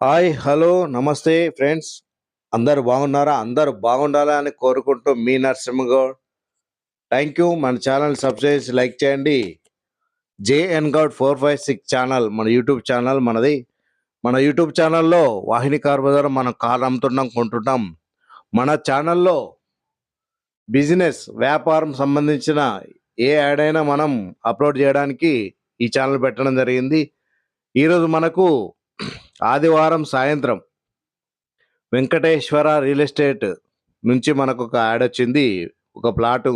Hi, hello, నమస్తే friends. అందరూ బాగున్నారా? అందరూ బాగుండాలని కోరుకుంటూ మీ నరసింహగౌడ్. Thank you. మన ఛానల్ సబ్స్క్రైబ్ చేసి లైక్ చేయండి. జేఎన్ గౌడ్ 456 ఛానల్ మన యూట్యూబ్ ఛానల్ మనది. మన యూట్యూబ్ ఛానల్లో వాహిని కార్ బజార్ మనం కార్ అమ్ముతున్నాం, కొంటుంటాం. మన ఛానల్లో బిజినెస్ వ్యాపారం సంబంధించిన ఏ యాడ్ అయినా మనం అప్లోడ్ చేయడానికి ఈ ఛానల్ పెట్టడం జరిగింది. ఈరోజు మనకు ఆదివారం సాయంత్రం వెంకటేశ్వర రియల్ ఎస్టేట్ నుంచి మనకు ఒక యాడ్ వచ్చింది. ఒక ప్లాటు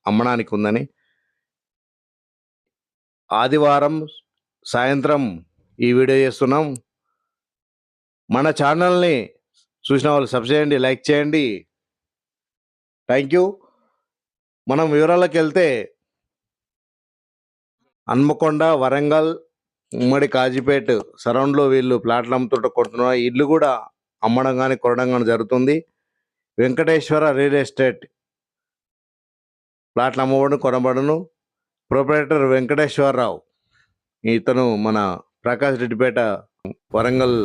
అమ్మడానికి ఉందని. ఆదివారం సాయంత్రం ఈ వీడియో చేస్తున్నాం. మన ఛానల్ని చూసిన వాళ్ళు సబ్స్క్రైబ్ చేయండి, లైక్ చేయండి. Thank you. మనం వివరాలకు వెళ్తే హన్మకొండ, వరంగల్, ఉమ్మడి కాజీపేట సరౌండ్లో వీళ్ళు ప్లాట్లు అమ్ముతుంట కొడుతున్నారు. ఇల్లు కూడా అమ్మడం కానీ కొనడం కానీ జరుగుతుంది. వెంకటేశ్వర రియల్ ఎస్టేట్ ప్లాట్లు అమ్మబడును, కొనబడును. ప్రొపరేటర్ వెంకటేశ్వరరావు. ఇతను మన ప్రకాష్ రెడ్డిపేట వరంగల్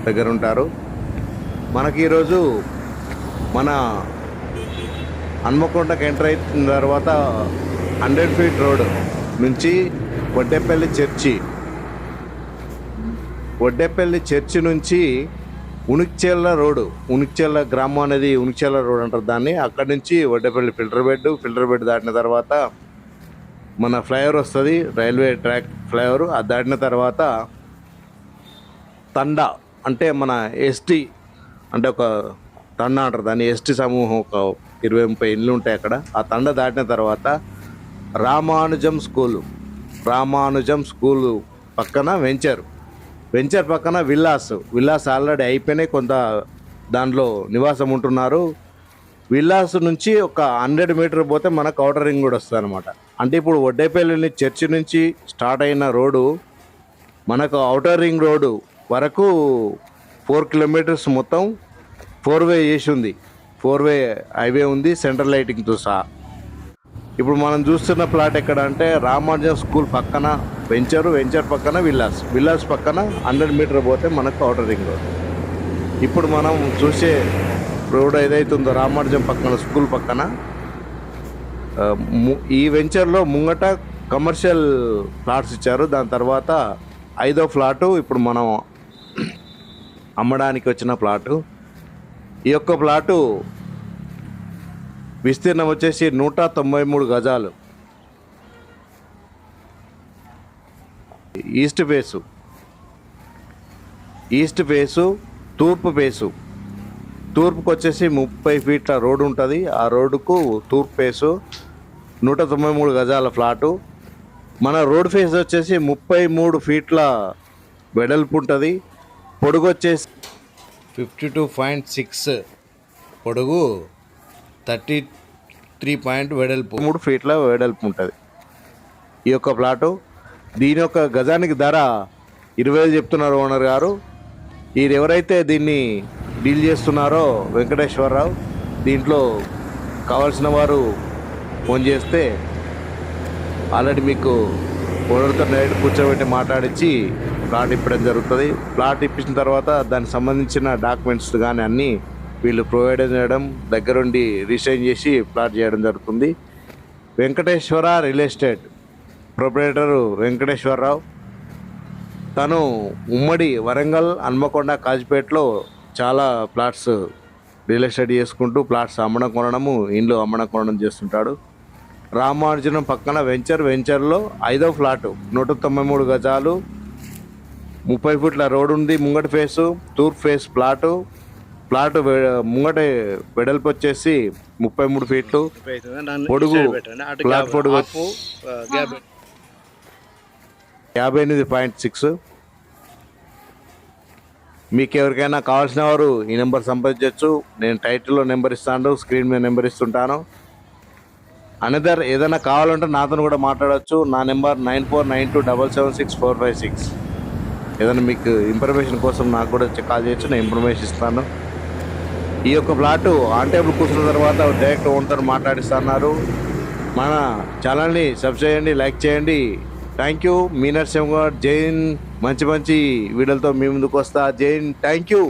దగ్గర ఉంటారు. మనకి ఈరోజు మన హన్మకొండకు ఎంటర్ అయిన తర్వాత 100 ఫీట్ రోడ్ నుంచి వడ్డేపల్లి చర్చి నుంచి ఉనిక్చెర్ల రోడ్డు, ఉనిక్చెర్ల గ్రామం అనేది ఉనిక్చెర్ల రోడ్ అంటారు దాన్ని. అక్కడి నుంచి వడ్డేపల్లి ఫిల్టర్ బెడ్ దాటిన తర్వాత మన ఫ్లైఓవర్ వస్తుంది, రైల్వే ట్రాక్ ఫ్లైఓవర్. అది దాటిన తర్వాత తండా అంటే మన ఎస్టీ అంటే ఒక తండా అంటారు దాన్ని. ఎస్టీ సమూహం ఒక 20-30 ఇళ్ళు ఉంటాయి అక్కడ. ఆ తండా దాటిన తర్వాత రామానుజం స్కూలు పక్కన వెంచర్ పక్కన విల్లాస్ ఆల్రెడీ అయిపోయినాయి. కొంత దాంట్లో నివాసం ఉంటున్నారు. విల్లాస్ నుంచి ఒక 100 మీటర్ పోతే మనకు ఔటర్ రింగ్ కూడా వస్తుంది అనమాట. అంటే ఇప్పుడు వడ్డేపల్లి చర్చి నుంచి స్టార్ట్ అయిన రోడ్డు మనకు ఔటర్ రింగ్ రోడ్డు వరకు 4 కిలోమీటర్స్ మొత్తం 4-వే చేసి ఉంది. 4-వే హైవే ఉంది, సెంట్రల్ లైటింగ్తో సహా. ఇప్పుడు మనం చూస్తున్న ప్లాట్ ఎక్కడ అంటే రామానుజం స్కూల్ పక్కన వెంచర్ పక్కన విల్లాస్ పక్కన 100 మీటర్ పోతే మనకు ఔటర్ రింగ్ రోడ్. ఇప్పుడు మనం చూసే రోడ్ ఏదైతుందో రామానుజం పక్కన స్కూల్ పక్కన ఈ వెంచర్లో ముంగట కమర్షియల్ ప్లాట్స్ ఇచ్చారు. దాని తర్వాత 5వ ఫ్లాటు ఇప్పుడు మనం అమ్మడానికి వచ్చిన ప్లాటు. ఈ యొక్క ప్లాటు విస్తీర్ణం వచ్చేసి 193 గజాలు. ఈస్ట్ ఫేసు తూర్పుకు వచ్చేసి 30 ఫీట్ల రోడ్డు ఉంటుంది. ఆ రోడ్డుకు తూర్పు ఫేసు 193 గజాల ఫ్లాటు. మన రోడ్ ఫేస్ వచ్చేసి 33 ఫీట్ల వెడల్పు ఉంటుంది. పొడుగు వచ్చేసి 52.6 పొడుగు, 33 వెడల్పు, 3 ఫీట్ల వెడల్పు ఉంటుంది ఈ యొక్క ప్లాటు. దీని యొక్క గజానికి ధర 20,000 చెప్తున్నారు ఓనర్ గారు. ఎవరైతే దీన్ని డీల్ చేస్తున్నారో వెంకటేశ్వరరావు, దీంట్లో కావాల్సిన వారు ఫోన్ చేస్తే ఆల్రెడీ మీకు ఓనర్తో నైట్ కూర్చోబెట్టి మాట్లాడించి ప్లాట్ ఇప్పడం జరుగుతుంది. ప్లాట్ ఇప్పించిన తర్వాత దానికి సంబంధించిన డాక్యుమెంట్స్ కానీ అన్నీ వీళ్ళు ప్రొవైడ్ చేయడం, దగ్గరుండి రిజిస్ట్రేషన్ చేసి ప్లాట్ చేయడం జరుగుతుంది. Venkateswara real estate proprietor Venkateswararao. తను ఉమ్మడి వరంగల్, హన్మకొండ, కాజిపేటలో చాలా ప్లాట్స్ రియల్ ఎస్టేట్ చేసుకుంటూ ప్లాట్స్ అమ్మడం కొనడము, ఇండ్లు అమ్మడం కొనడం చేస్తుంటాడు. రామానుజనం పక్కన వెంచర్లో 5వ ఫ్లాటు 193 గజాలు, 30 ఫీట్ల రోడ్ ఉంది. ముంగటి ఫేసు తూర్పు ఫేస్ ప్లాటు ముంగట వెడల్పు వచ్చేసి 33 ఫీట్లు, పొడుగు ప్లాట్ పొడుగు 58.6. మీకు ఎవరికైనా కావాల్సిన వారు ఈ నెంబర్ సంప్రదించవచ్చు. నేను టైటిల్లో నెంబర్ ఇస్తాను, స్క్రీన్ మీద నెంబర్ ఇస్తుంటాను. అనదర్ ఏదైనా కావాలంటే నాతో కూడా మాట్లాడవచ్చు. నా నెంబర్ 9492776456. ఏదైనా మీకు ఇన్ఫర్మేషన్ కోసం నాకు కూడా కాల్ చేయొచ్చు, నేను ఇన్ఫర్మేషన్ ఇస్తాను. ఈ యొక్క ప్లాటు ఆన్ టేబుల్ కూర్చున్న తర్వాత డైరెక్ట్ ఓనర్తో మాట్లాడిస్తున్నారు. మన ఛానల్ని సబ్స్క్రైబ్ చేయండి, లైక్ చేయండి. Thank you. మీ నరసింహ, జై హింద్. మంచి మంచి వీడియోలతో మీ ముందుకు వస్తా. Jain, thank you.